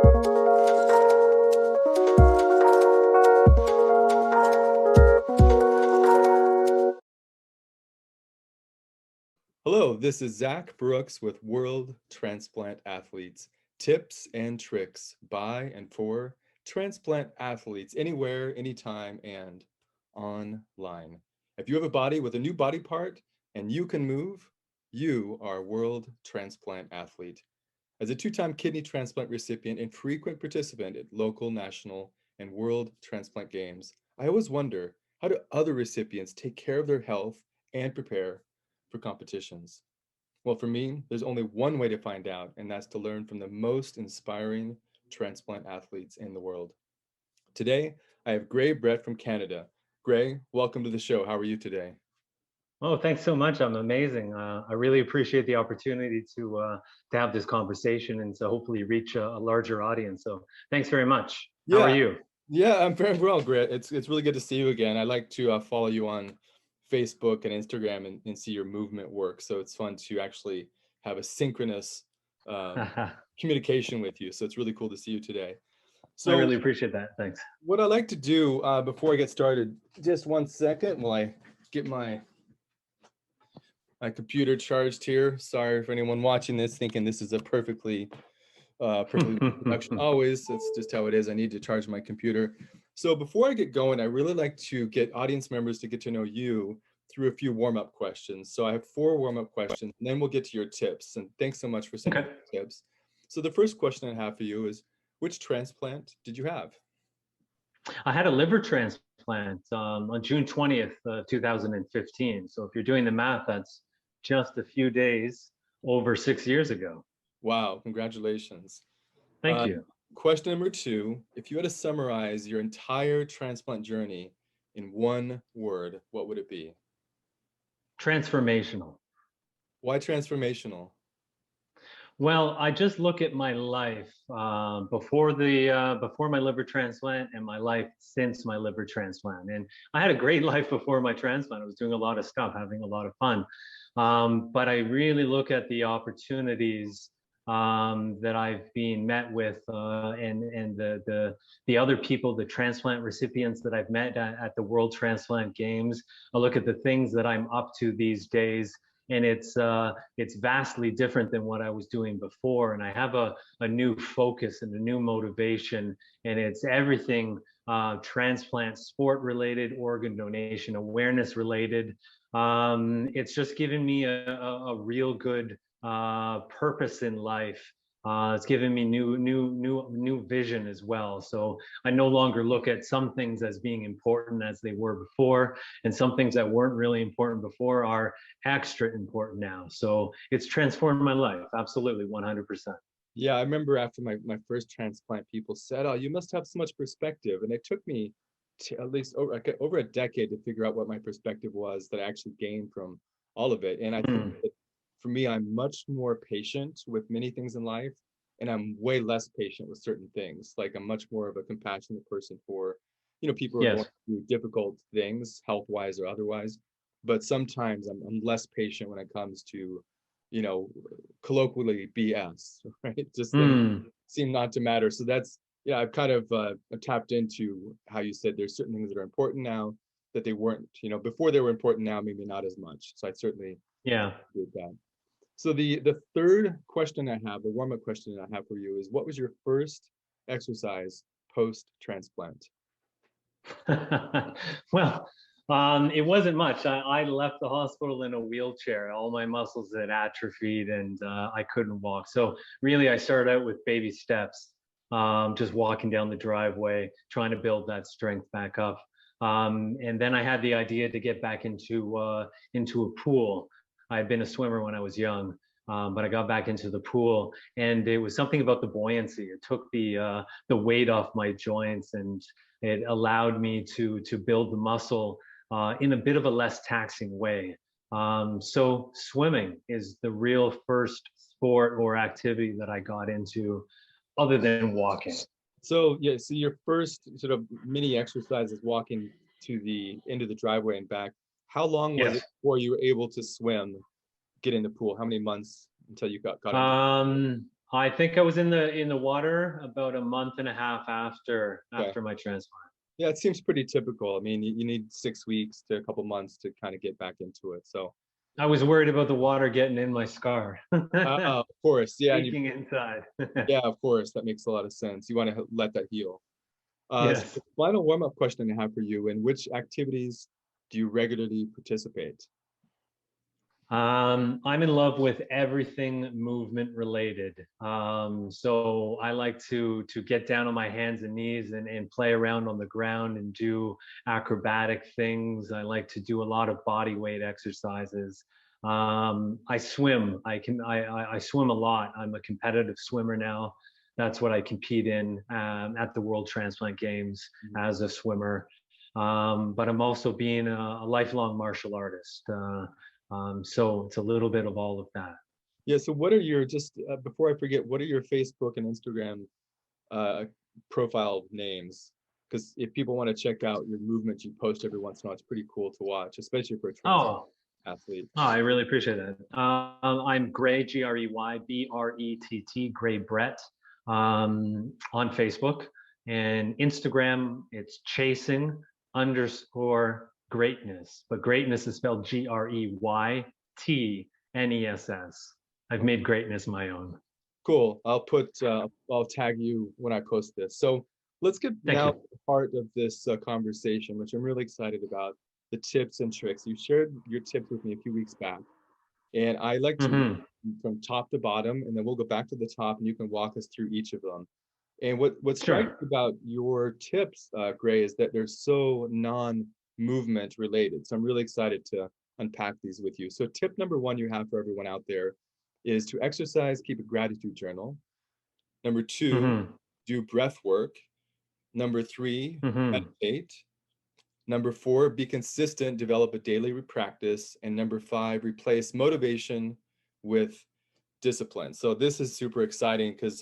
Hello, this is Zach Brooks with World Transplant Athletes, tips and tricks by and for transplant athletes anywhere, anytime, and online. If you have a body with a new body part and you can move, you are a World Transplant Athlete. As a two-time kidney transplant recipient and frequent participant at local, national, and world transplant games, I always wonder, how do other recipients take care of their health and prepare for competitions? Well, for me, there's only one way to find out, and that's to learn from the most inspiring transplant athletes in the world. Today, I have Grey Brett from Canada. Grey, welcome to the show. How are you today? Oh, thanks so much. I'm amazing. I really appreciate the opportunity to have this conversation and to hopefully reach a larger audience. So thanks very much. How are Yeah, you? yeah, I'm very well, Grey. It's really good to see you again. I like to follow you on Facebook and Instagram and see your movement work. So it's fun to actually have a synchronous communication with you. So it's really cool to see you today. I So really appreciate that. Thanks. what I like to do before I get started, just 1 second while I get my computer charged here. Sorry for anyone watching this thinking this is a perfectly production. Always, that's just how it is. I need to charge my computer. So before I get going, I really like to get audience members to get to know you through a few warm-up questions. So I have 4 warm-up questions, and then we'll get to your tips. And thanks so much for sending Okay. your tips. So the first question I have for you is, which transplant did you have? I had a liver transplant on June 20th, 2015. So if you're doing the math, that's just a few days over 6 years ago. Wow, congratulations. Thank you. Question number 2, if you had to summarize your entire transplant journey in one word, what would it be? Transformational. Why transformational? Well, I just look at my life before my liver transplant and my life since my liver transplant. And I had a great life before my transplant. I was doing a lot of stuff, having a lot of fun. But I really look at the opportunities that I've been met with, and the other people, the transplant recipients that I've met at the World Transplant Games. I look at the things that I'm up to these days, and it's vastly different than what I was doing before. And I have a new focus and a new motivation, and it's everything transplant, sport related, organ donation, awareness related. It's just given me a real good purpose in life. It's given me new vision as well. So I no longer look at some things as being important as they were before, and some things that weren't really important before are extra important now. So it's transformed my life. Absolutely, 100%. Yeah, I remember after my first transplant, people said, "Oh, you must have so much perspective," and it took me to at least over a decade to figure out what my perspective was that I actually gained from all of it. And I think that for me, I'm much more patient with many things in life, and I'm way less patient with certain things. Like I'm much more of a compassionate person for, people who are going Yes. through difficult things, health-wise or otherwise. But sometimes I'm less patient when it comes to, you know, colloquially BS, right? Just things seem not to matter. So that's, yeah, I've kind of tapped into how you said there's certain things that are important now that they weren't, before they were important, now maybe not as much. So I certainly Yeah. agree with that. So the third question I have, the warm-up question I have for you is, what was your first exercise post-transplant? Well, it wasn't much. I left the hospital in a wheelchair. All my muscles had atrophied, and I couldn't walk. So really, I started out with baby steps, just walking down the driveway, trying to build that strength back up. And then I had the idea to get back into a pool. I had been a swimmer when I was young, but I got back into the pool, and it was something about the buoyancy. It took the weight off my joints, and it allowed me to build the muscle in a bit of a less taxing way. So swimming is the real first sport or activity that I got into, other than walking. So yeah, so your first sort of mini exercise is walking to the end of the driveway and back. How long was it Yes. before you were able to swim, get in the pool? How many months until you got in? I think I was in the water about a month and a half after Okay. my transplant. Yeah, it seems pretty typical. I mean, you need 6 weeks to a couple months to kind of get back into it. So, I was worried about the water getting in my scar, of course, yeah, and leaking inside. yeah, of course, that makes a lot of sense. You want to let that heal. So Yes. the final warm-up question I have for you: in which activities do you regularly participate? I'm in love with everything movement related. So I like to get down on my hands and knees and play around on the ground and do acrobatic things. I like to do a lot of body weight exercises. I swim. I swim a lot. I'm a competitive swimmer now. That's what I compete in at the World Transplant Games Mhm. as a swimmer. But I'm also being a lifelong martial artist. So it's a little bit of all of that. Yeah. So, what are your just before I forget? What are your Facebook and Instagram uh, profile names? Because if people want to check out your movement you post every once in a while, it's pretty cool to watch, especially for a trans Oh, athlete. I really appreciate that. I'm Grey, Grett, Grey Brett, on Facebook and Instagram. It's chasing underscore greatness, but greatness is spelled GREYTNESS. I've made greatness my own. Cool. I'll tag you when I post this. So let's get Thank now to you. the part of this conversation, which I'm really excited about, the tips and tricks. You shared your tips with me a few weeks back, and I like to Hmm. from top to bottom, and then we'll go back to the top, and you can walk us through each of them. And what strikes Sure. me about your tips, Gray, is that they're so non-movement related. So I'm really excited to unpack these with you. So tip number one you have for everyone out there is to exercise, keep a gratitude journal. Number two, Hmm. do breath work. Number three, Hmm. meditate. Number four, be consistent, develop a daily practice. And number five, replace motivation with discipline. So this is super exciting because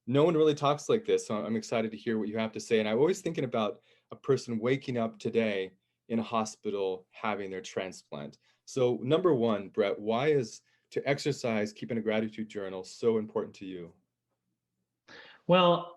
no one really talks like this. So I'm excited to hear what you have to say. And I'm always thinking about a person waking up today in a hospital having their transplant. So number one, Brett, why is to exercise, keeping a gratitude journal so important to you? Well,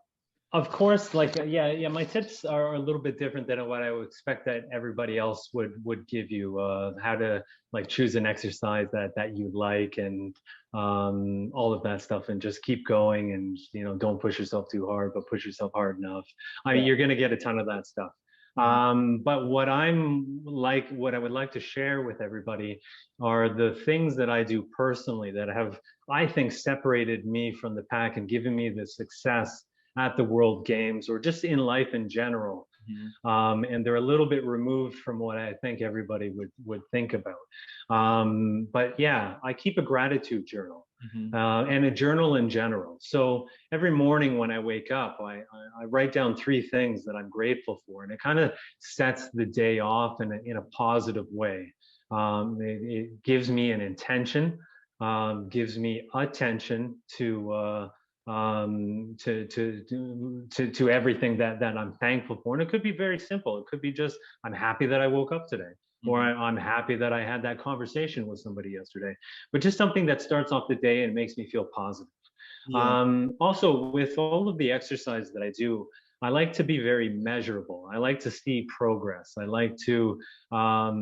of course, like yeah, my tips are a little bit different than what I would expect that everybody else would give you. How to like choose an exercise that you like and all of that stuff, and just keep going and don't push yourself too hard, but push yourself hard enough. I mean, Yeah. you're gonna get a ton of that stuff. Mhm. But what I would like to share with everybody are the things that I do personally that have, I think, separated me from the pack and given me the success at the World Games or just in life in general. Mhm. And they're a little bit removed from what I think everybody would think about. But yeah, I keep a gratitude journal Mhm. and a journal in general. So every morning when I wake up, I write down three things that I'm grateful for, and it kind of sets the day off in a positive way. It gives me an intention, gives me attention to everything that I'm thankful for. And it could be very simple. It could be just I'm happy that I woke up today, or Mhm. I'm happy that I had that conversation with somebody yesterday. But just something that starts off the day and makes me feel positive. Yeah. Also, with all of the exercise that I do, I like to be very measurable. I like to see progress. I like to I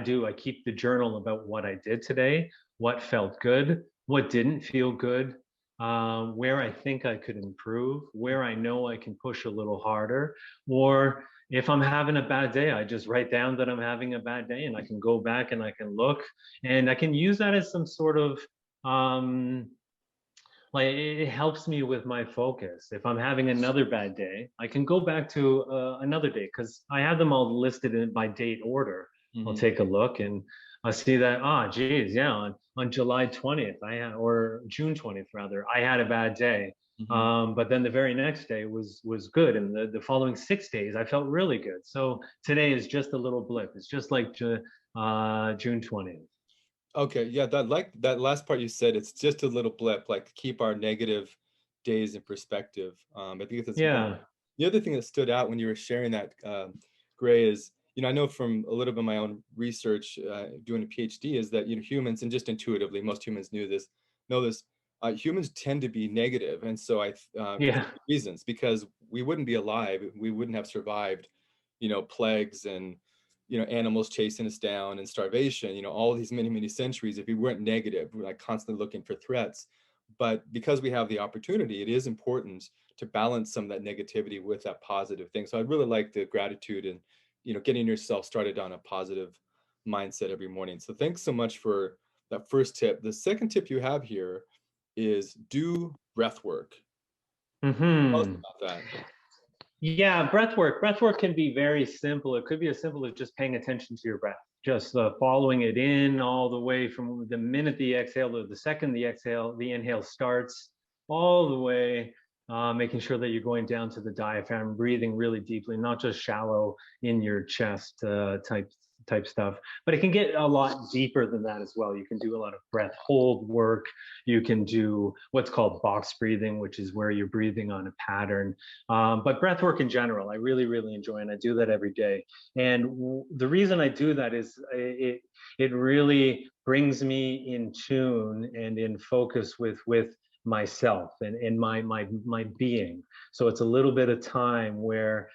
do. I keep the journal about what I did today, what felt good, what didn't feel good, where I think I could improve, where I know I can push a little harder, or if I'm having a bad day, I just write down that I'm having a bad day, and I can go back and I can look, and I can use that as some sort of um, like it helps me with my focus. If I'm having another bad day, I can go back to another day because I have them all listed in by date order. I'll Mhm. take a look and I'll see that, geez, yeah, on July 20th, or June 20th rather, I had a bad day. Mhm. But then the very next day was good, and the following 6 days I felt really good. So today is just a little blip. It's just like June 20th. Okay, yeah, that like that last part you said, it's just a little blip, like keep our negative days in perspective. I think that's important. Yeah. The other thing that stood out when you were sharing that, Gray, is, I know from a little bit of my own research, doing a PhD, is that, humans, and just intuitively, most humans know this, humans tend to be negative, and so Yeah. reasons, because we wouldn't be alive, we wouldn't have survived, plagues and animals chasing us down and starvation, all these many centuries if we weren't negative. We're like constantly looking for threats. But because we have the opportunity, it is important to balance some of that negativity with that positive thing. So I really like the gratitude and getting yourself started on a positive mindset every morning. So thanks so much for that first tip. The second tip you have here is do breath work. Tell us Hmm. about that. Yeah, breath work. Breath work can be very simple. It could be as simple as just paying attention to your breath, just following it in all the way from the minute the exhale to the second the inhale starts, all the way, making sure that you're going down to the diaphragm, breathing really deeply, not just shallow in your chest type stuff. But it can get a lot deeper than that as well. You can do a lot of breath hold work. You can do what's called box breathing, which is where you're breathing on a pattern. But breath work in general, I really enjoy, and I do that every day. And the reason I do that is it really brings me in tune and in focus with myself and my being. So it's a little bit of time where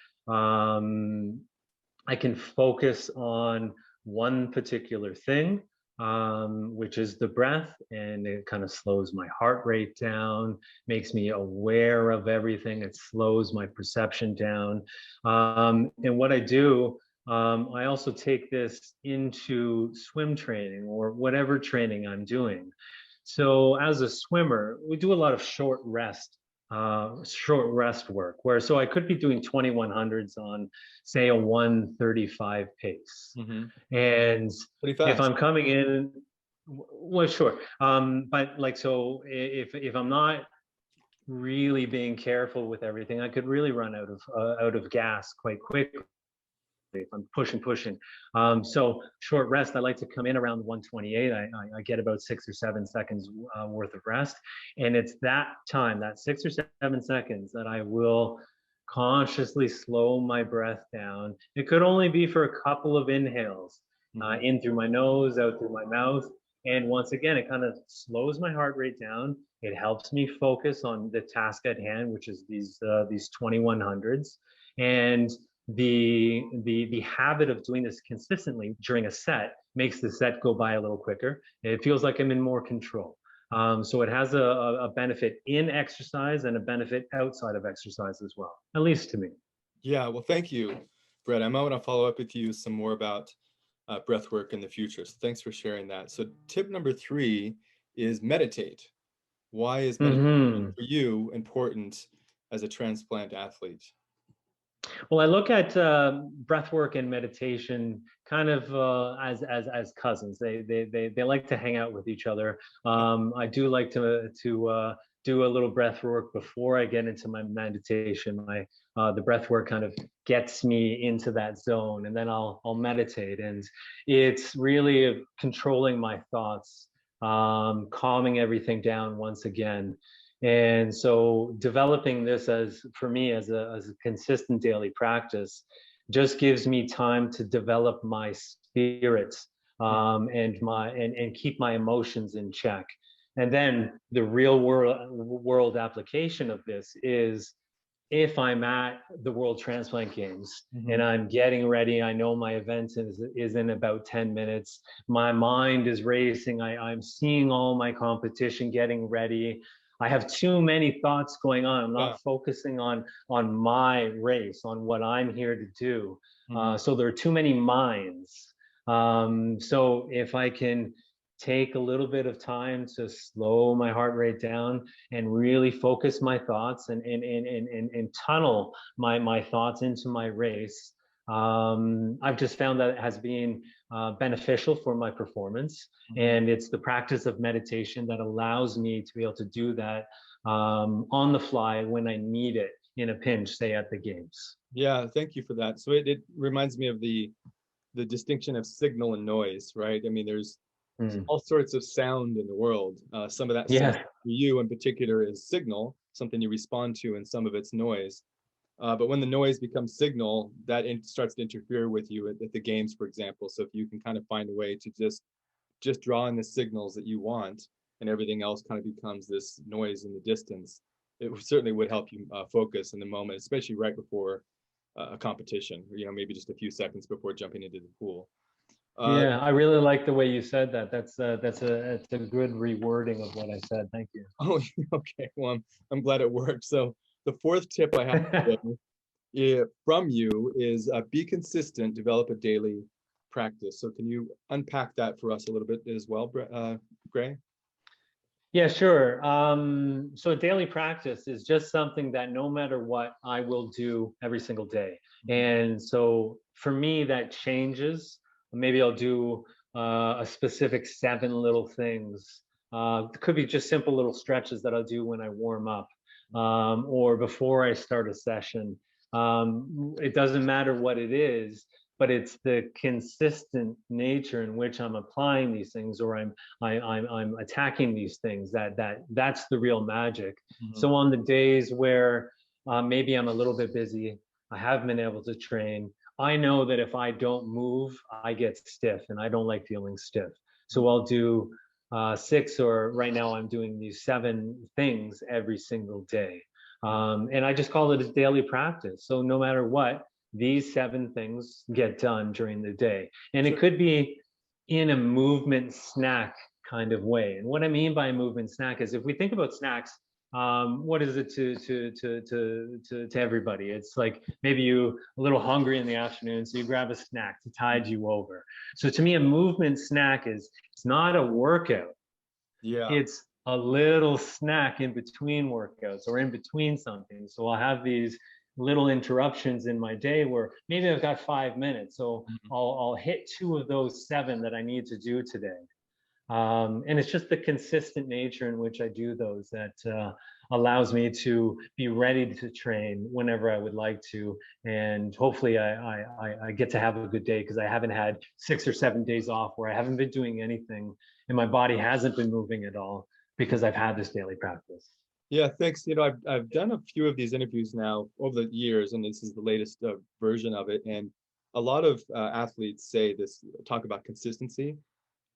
I can focus on one particular thing, which is the breath, and it kind of slows my heart rate down, makes me aware of everything. It slows my perception down. And what I do, I also take this into swim training or whatever training I'm doing. So as a swimmer, we do a lot of short rest work where so I could be doing 2100s on say a 135 pace. Hmm. And Pretty if fast. I'm coming in, well, sure. But like, so if I'm not really being careful with everything, I could really run out of gas quite quickly if I'm pushing. So short rest, I like to come in around 128. I get about 6 or 7 seconds worth of rest. And it's that time, that 6 or 7 seconds, that I will consciously slow my breath down. It could only be for a couple of inhales, Hmm. in through my nose, out through my mouth. And once again, it kind of slows my heart rate down. It helps me focus on the task at hand, which is these 2100s. And the habit of doing this consistently during a set makes the set go by a little quicker. It feels like I'm in more control. So it has a benefit in exercise and a benefit outside of exercise as well, at least to me. Yeah, well, thank you, Brett. I might want to follow up with you some more about breath work in the future. So thanks for sharing that. So tip number 3 is meditate. Why is meditation Hmm. for you important as a transplant athlete? Well, I look at breath work and meditation kind of as cousins. They like to hang out with each other. I do like to do a little breath work before I get into my meditation. The breath work kind of gets me into that zone, and then I'll meditate. And it's really controlling my thoughts, calming everything down once again. And so developing this as for me as a consistent daily practice just gives me time to develop my spirit, and keep my emotions in check. And then the real world application of this is if I'm at the World Transplant Games Mhm. and I'm getting ready, I know my event is in about 10 minutes. My mind is racing. I'm seeing all my competition getting ready. I have too many thoughts going on. I'm Yeah. not focusing on my race, on what I'm here to do. Mhm. So there are too many minds. So if I can take a little bit of time to slow my heart rate down and really focus my thoughts and tunnel my thoughts into my race. I've just found that it has been beneficial for my performance. Mhm. And it's the practice of meditation that allows me to be able to do that on the fly when I need it in a pinch, say at the games. Yeah, thank you for that. So it reminds me of the distinction of signal and noise, right? I mean, there's Mm. all sorts of sound in the world. Some of that sound Yeah. for you in particular is signal, something you respond to, and some of it's noise. But when the noise becomes signal, that starts to interfere with you at the games, for example. So if you can kind of find a way to just draw in the signals that you want, and everything else kind of becomes this noise in the distance, it certainly would help you focus in the moment, especially right before a competition, maybe just a few seconds before jumping into the pool. Yeah, I really like the way you said that. That's a good rewording of what I said. Thank you. Oh, okay. Well, I'm glad it worked. So the fourth tip I have from you is be consistent, develop a daily practice. So can you unpack that for us a little bit as well, Gray? Yeah, sure. So daily practice is just something that no matter what, I will do every single day. And so for me, that changes. Maybe I'll do a specific 7 little things. It could be just simple little stretches that I'll do when I warm up or before I start a session. It doesn't matter what it is, but it's the consistent nature in which I'm applying these things, or I'm attacking these things. That's the real magic. So on the days where maybe I'm a little bit busy, I haven't been able to train, I know that if I don't move, I get stiff, and I don't like feeling stiff. So I'll do 6, or right now I'm doing these 7 things every single day. And I just call it a daily practice. So no matter what, these 7 things get done during the day. And it could be in a movement snack kind of way. And what I mean by a movement snack is, if we think about snacks, what is it to everybody? It's like maybe you a little hungry in the afternoon, so you grab a snack to tide you over. So to me, a movement snack is, it's not a workout. Yeah. It's a little snack in between workouts or in between something. So I'll have these little interruptions in my day where maybe I've got 5 minutes. So I'll hit 2 of those 7 that I need to do today. And it's just the consistent nature in which I do those that allows me to be ready to train whenever I would like to. And hopefully I get to have a good day, because I haven't had 6 or 7 days off where I haven't been doing anything and my body hasn't been moving at all, because I've had this daily practice. Yeah, thanks. I've done a few of these interviews now over the years, and this is the latest version of it. And a lot of athletes talk about consistency.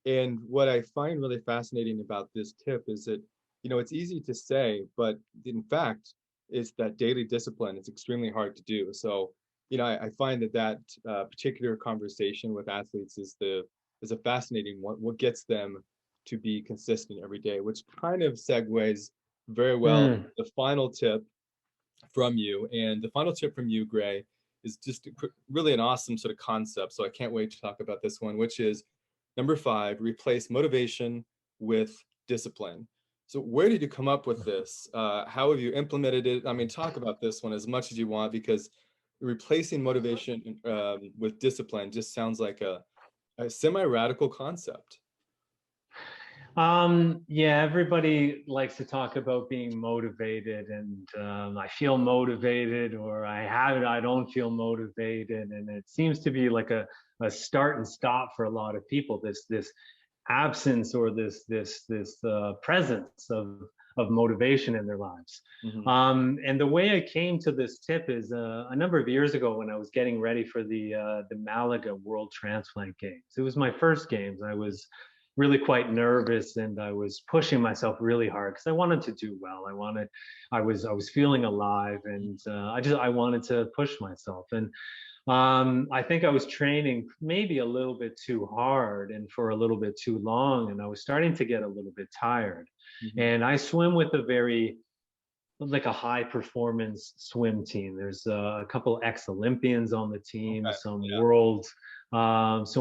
And what I find really fascinating about this tip is that, it's easy to say, but in fact, it's that daily discipline. It's extremely hard to do. So, I find that particular conversation with athletes is a fascinating one. What gets them to be consistent every day, which kind of segues very well the final tip from you. And the final tip from you, Gray, is just really an awesome sort of concept. So I can't wait to talk about this one, which is number 5, replace motivation with discipline. So where did you come up with this? How have you implemented it? I mean, talk about this one as much as you want, because replacing motivation with discipline just sounds like a semi-radical concept. Yeah, everybody likes to talk about being motivated, and I feel motivated, or I don't feel motivated. And it seems to be like a start and stop for a lot of people, this absence, or this presence of motivation in their lives. And the way I came to this tip is a number of years ago, when I was getting ready for the Malaga World Transplant Games. It was my first games. I was really quite nervous, and I was pushing myself really hard because I wanted to do well. I was feeling alive, and I wanted to push myself. And I think I was training maybe a little bit too hard and for a little bit too long, and I was starting to get a little bit tired. And I swim with a high performance swim team. There's a couple ex-Olympians on the team, some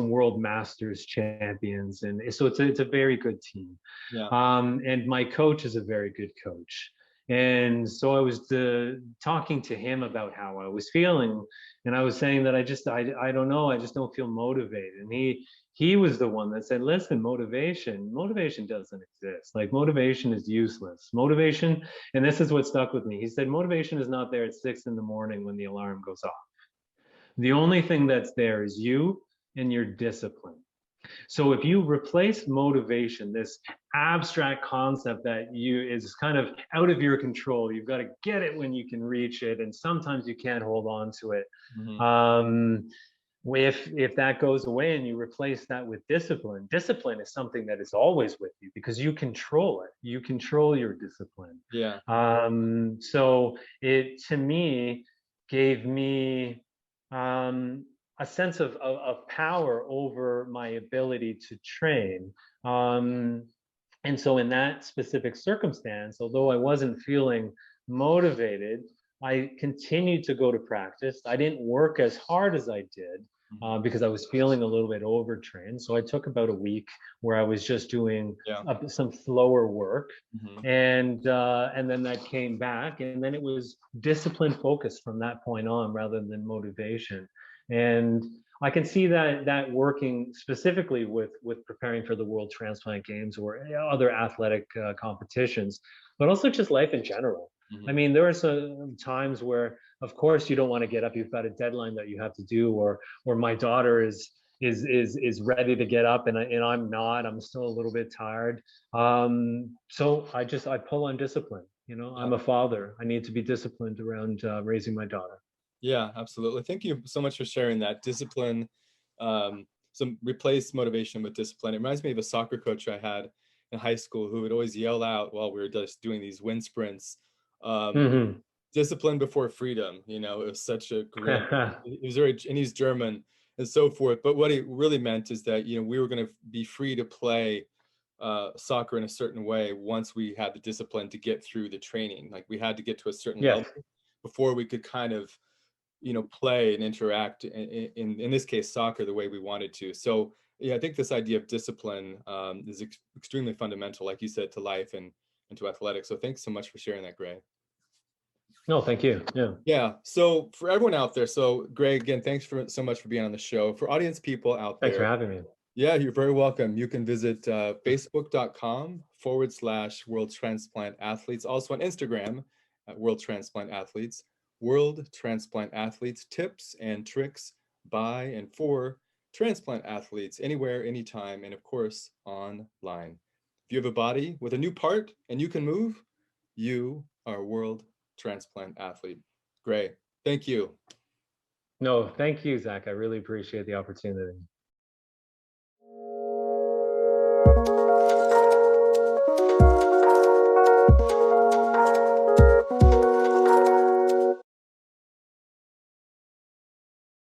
world masters champions, and so it's a very good team. And my coach is a very good coach. And so I was talking to him about how I was feeling, and I was saying that I don't know, I just don't feel motivated. And he was the one that said, listen, motivation doesn't exist. Like, motivation is useless. Motivation, and this is what stuck with me. He said, motivation is not there at 6 in the morning when the alarm goes off. The only thing that's there is you and your discipline. So if you replace motivation, this abstract concept that is kind of out of your control, you've got to get it when you can reach it, and sometimes you can't hold on to it. If that goes away and you replace that with discipline, discipline is something that is always with you because you control it. You control your discipline. Yeah. So it to me gave me a sense of power over my ability to train. And so in that specific circumstance, although I wasn't feeling motivated, I continued to go to practice. I didn't work as hard as I did Mhm. because I was feeling a little bit overtrained. So I took about a week where I was just doing Yeah. some slower work, Mhm. and then that came back, and then it was discipline focused from that point on rather than motivation. And I can see that working specifically with preparing for the World Transplant Games or other athletic competitions, but also just life in general. I Mhm. mean, there are some times where, of course, you don't want to get up. You've got a deadline that you have to do, or my daughter is ready to get up, and I'm not. I'm still a little bit tired. So I pull on discipline. You know, Yeah. I'm a father. I need to be disciplined around raising my daughter. Yeah, absolutely. Thank you so much for sharing that. Discipline, some replace motivation with discipline. It reminds me of a soccer coach I had in high school who would always yell out while we were just doing these wind sprints, um, Hmm. discipline before freedom. You know, it was such a grim, he was very, and he's German and so forth. But what he really meant is that, you know, we were going to be free to play soccer in a certain way once we had the discipline to get through the training. Like we had to get to a certain level Yes. before we could kind of, you know, play and interact in this case soccer the way we wanted to. So yeah, I think this idea of discipline is extremely fundamental, like you said, to life and to athletics. So thanks so much for sharing that, Gray. No, thank you. Yeah. Yeah, so for everyone out there, so Greg, again, thanks for so much for being on the show. For audience people out Thanks for there, having me. yeah, you're very welcome. You can visit facebook.com/World Transplant Athletes. Also on Instagram at World Transplant Athletes. World Transplant Athletes, tips and tricks by and for transplant athletes anywhere, anytime, and of course, online. If you have a body with a new part and you can move, you are a World Transplant Athlete. Great. Thank you. No, thank you, Zach. I really appreciate the opportunity.